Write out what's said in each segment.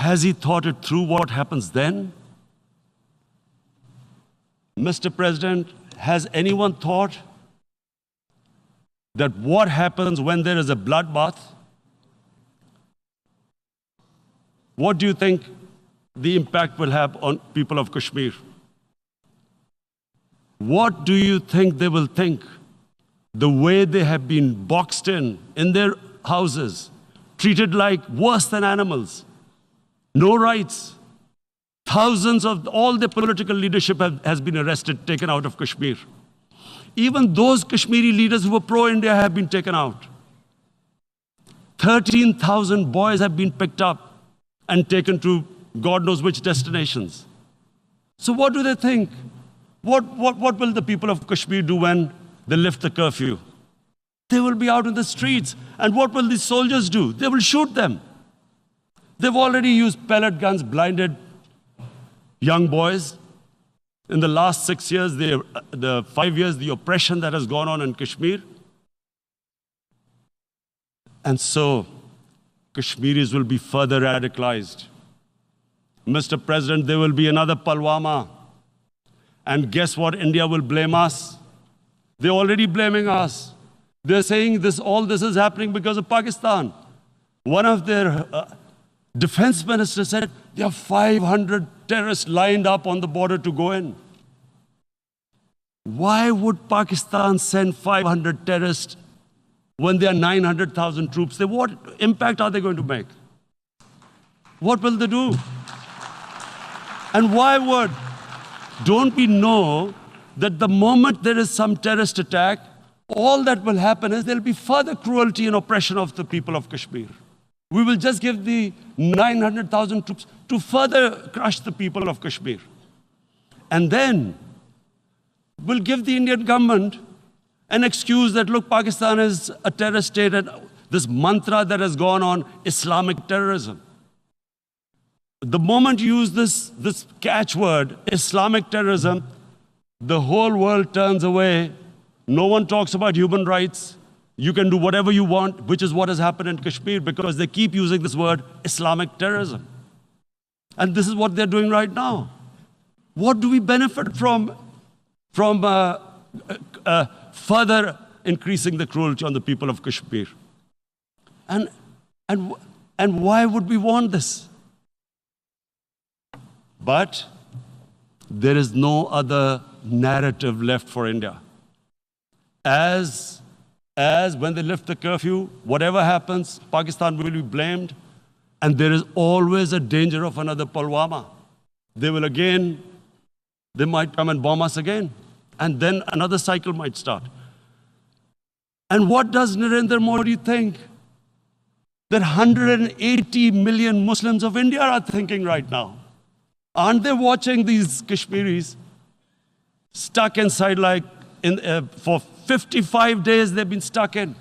Has he thought it through what happens then? Mr. President, has anyone thought that what happens when there is a bloodbath? What do you think the impact will have on people of Kashmir? What do you think they will think? The way they have been boxed in their houses, treated like worse than animals, no rights. Thousands of all the political leadership has been arrested, taken out of Kashmir. Even those Kashmiri leaders who were pro-India have been taken out. 13,000 boys have been picked up and taken to God knows which destinations. So what do they think? What will the people of Kashmir do when they lift the curfew? They will be out in the streets. And what will these soldiers do? They will shoot them. They've already used pellet guns, blinded young boys. In the last 6 years, the 5 years, the oppression that has gone on in Kashmir. And so, Kashmiris will be further radicalized. Mr. President, there will be another Pulwama. And guess what? India will blame us. They're already blaming us. They're saying all this is happening because of Pakistan. One of their defense ministers said, there are 500 terrorists lined up on the border to go in. Why would Pakistan send 500 terrorists when there are 900,000 troops? What impact are they going to make? What will they do? And why would? Don't we know that the moment there is some terrorist attack, all that will happen is there will be further cruelty and oppression of the people of Kashmir. We will just give the 900,000 troops to further crush the people of Kashmir. And then we'll give the Indian government an excuse that, look, Pakistan is a terrorist state, and this mantra that has gone on, Islamic terrorism. The moment you use this catchword, Islamic terrorism, the whole world turns away. No one talks about human rights. You can do whatever you want, which is what has happened in Kashmir, because they keep using this word, Islamic terrorism. And this is what they're doing right now. What do we benefit from further increasing the cruelty on the people of Kashmir? And why would we want this? But there is no other narrative left for India. As when they lift the curfew, whatever happens, Pakistan will be blamed, and there is always a danger of another Pulwama. They might come and bomb us again, and then another cycle might start. And what does Narendra Modi think that 180 million Muslims of India are thinking right now? Aren't they watching these Kashmiris stuck inside for 55 days they've been stuck in?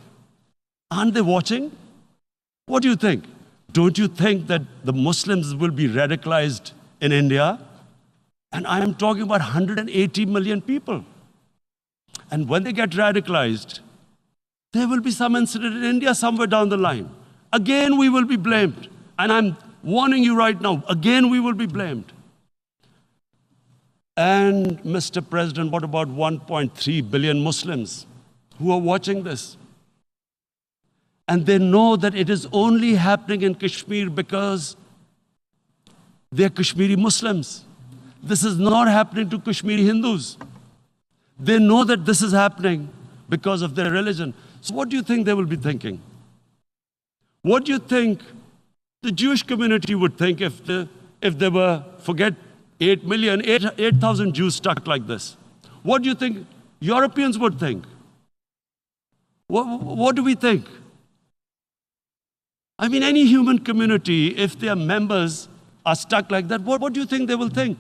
Aren't they watching? What do you think? Don't you think that the Muslims will be radicalized in India? And I am talking about 180 million people. And when they get radicalized, there will be some incident in India somewhere down the line. Again, we will be blamed. And I'm warning you right now, again, we will be blamed. And Mr. President, what about 1.3 billion Muslims who are watching this? And they know that it is only happening in Kashmir because they're Kashmiri Muslims. This is not happening to Kashmiri Hindus. They know that this is happening because of their religion. So what do you think they will be thinking? What do you think the Jewish community would think if they were, forget 8,000 Jews stuck like this? What do you think Europeans would think? What do we think? I mean, any human community, if their members are stuck like that, what do you think they will think?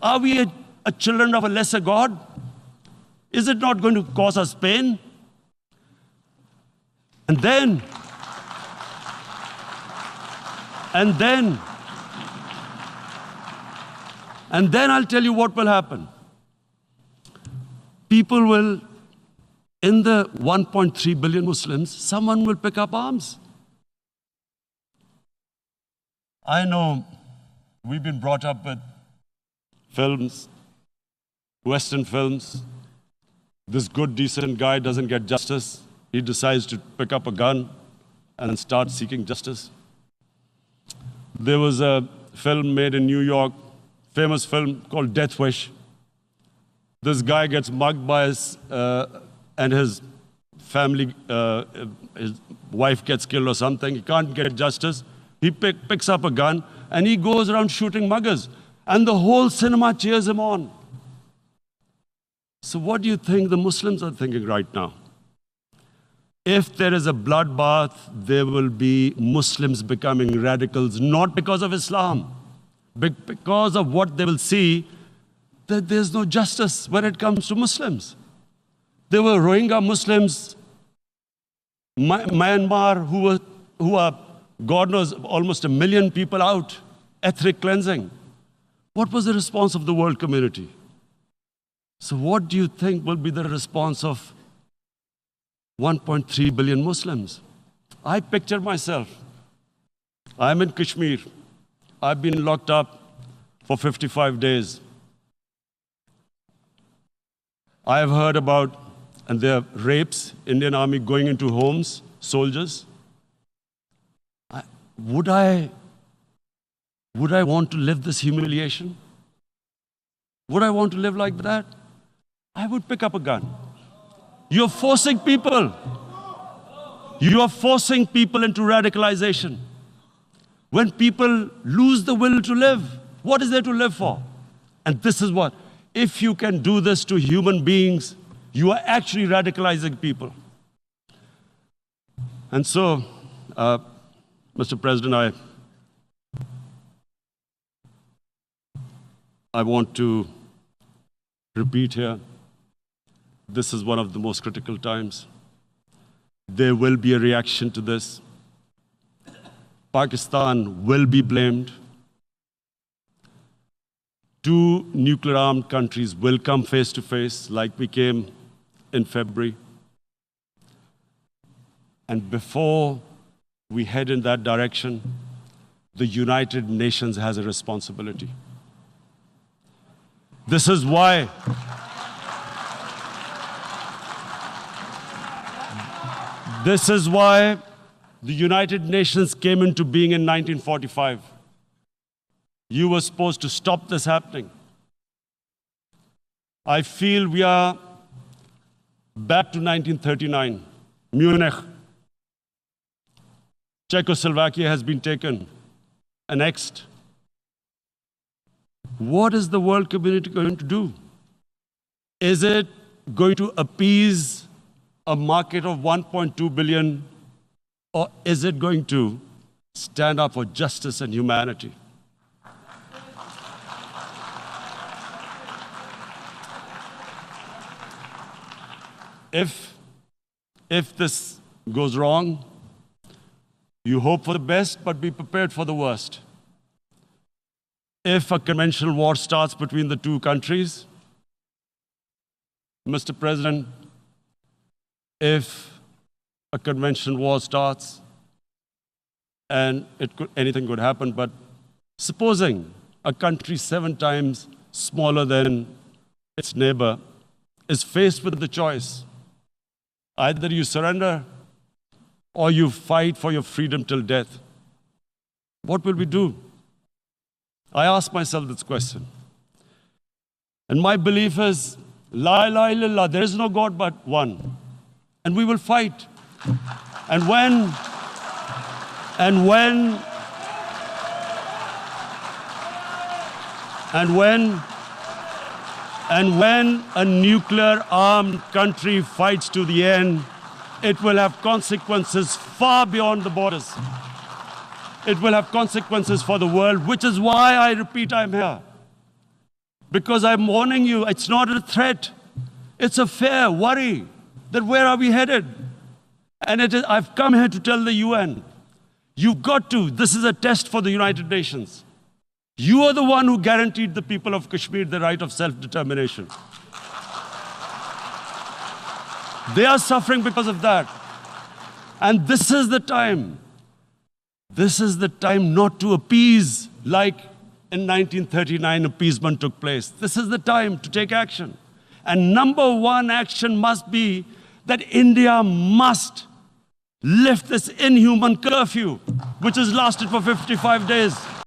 Are we a children of a lesser God? Is it not going to cause us pain? And then I'll tell you what will happen. People will, in the 1.3 billion Muslims, someone will pick up arms. I know we've been brought up with films, Western films. This good, decent guy doesn't get justice. He decides to pick up a gun and start seeking justice. There was a film made in New York, famous film called Death Wish. This guy gets mugged by and his family, his wife gets killed or something. He can't get justice. He picks up a gun and he goes around shooting muggers. And the whole cinema cheers him on. So what do you think the Muslims are thinking right now? If there is a bloodbath, there will be Muslims becoming radicals, not because of Islam, but because of what they will see, that there's no justice when it comes to Muslims. There were Rohingya Muslims, Myanmar, who are, God knows, almost 1 million people out, ethnic cleansing. What was the response of the world community? So what do you think will be the response of 1.3 billion Muslims? I picture myself. I'm in Kashmir. I've been locked up for 55 days. I have heard about, and there are rapes, Indian Army going into homes, soldiers. Would I want to live this humiliation? Would I want to live like that? I would pick up a gun. You're forcing people. You are forcing people into radicalization. When people lose the will to live, what is there to live for? And this is what, if you can do this to human beings, you are actually radicalizing people. And so, Mr. President, I want to repeat here, this is one of the most critical times. There will be a reaction to this. Pakistan will be blamed. 2 nuclear-armed countries will come face to face like we came in February. And before we head in that direction, the United Nations has a responsibility. This is why the United Nations came into being in 1945. You were supposed to stop this happening. I feel we are back to 1939, Munich. Czechoslovakia has been taken, annexed. What is the world community going to do? Is it going to appease a market of 1.2 billion, or is it going to stand up for justice and humanity? If this goes wrong, you hope for the best, but be prepared for the worst. If a conventional war starts between the 2 countries, Mr. President, if a conventional war starts, and anything could happen, but supposing a country 7 times smaller than its neighbor is faced with the choice, either you surrender or you fight for your freedom till death, what will we do? I ask myself this question. And my belief is, La ilaha illallah, there is no God but one. And we will fight. And when a nuclear-armed country fights to the end, it will have consequences far beyond the borders. It will have consequences for the world, which is why I repeat I'm here. Because I'm warning you, it's not a threat. It's a fair worry that where are we headed? And I've come here to tell the UN, you've got to, this is a test for the United Nations. You are the one who guaranteed the people of Kashmir the right of self-determination. They are suffering because of that. And this is the time. This is the time not to appease like in 1939, appeasement took place. This is the time to take action. And number one action must be that India must lift this inhuman curfew, which has lasted for 55 days.